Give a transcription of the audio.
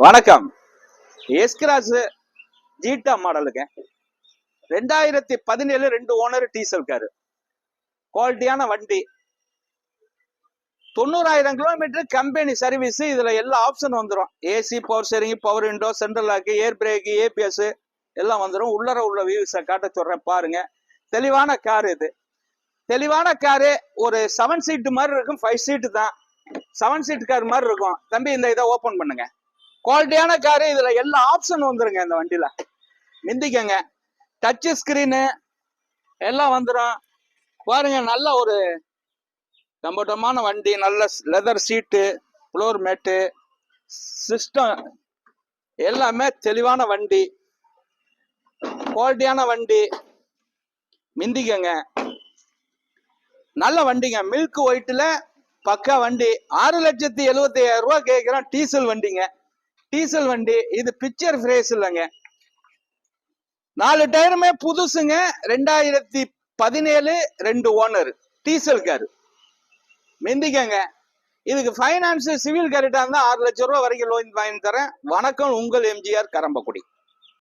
வணக்கம். எஸ்கிராஸ் ஜீட்டா மாடலுங்க. 2017 2 owner diesel car. குவாலிட்டியான வண்டி. 90,000 கிலோமீட்டர் கம்பெனி சர்வீஸ். இதுல எல்லா ஆப்ஷன் வந்துடும். AC, power steering, power window, central lock, air brake, ABS எல்லாம் வந்துடும். உள்ளர உள்ள வியூஸை காட்ட சொல்றேன் பாருங்க. தெளிவான காரு இது. தெளிவான காரு. ஒரு 7 சீட்டு மாதிரி இருக்கும். 5 சீட்டு தான். 7 சீட் கார் மாதிரி இருக்கும். தம்பி இந்த இதை ஓபன் பண்ணுங்க. குவாலிட்டியான காரு. இதுல எல்லா ஆப்ஷன் வந்துருங்க. இந்த வண்டியில மிந்திக்கங்க. டச் ஸ்கிரீனு எல்லாம் வந்துடும் பாருங்க. நல்ல ஒரு கம்ஃபர்டபுளான வண்டி. நல்ல leather seat, floor mat, system எல்லாமே தெளிவான வண்டி. குவாலிட்டியான வண்டி. மிந்திக்கங்க. நல்ல வண்டிங்க. மில்க் ஒயிட்ல பக்கா வண்டி. 6,70,000 ரூபாய் கேட்கிறோம். டீசல் வண்டிங்க. டீசல் வண்டி. இது பிக்சர் பிரேஸ் இல்லைங்க. 4 டயருமே புதுசுங்க. 2017 2 ஓனர் டீசல் காரு. மிந்திக்கங்க. இதுக்கு பைனான்ஸ் சிவில் கரெக்டா இருந்தா 6 லட்சம் ரூபாய் வரைக்கும் லோன் வாங்கி தரேன். வணக்கம், உங்கள் எம்ஜிஆர் கரம்பக்குடி.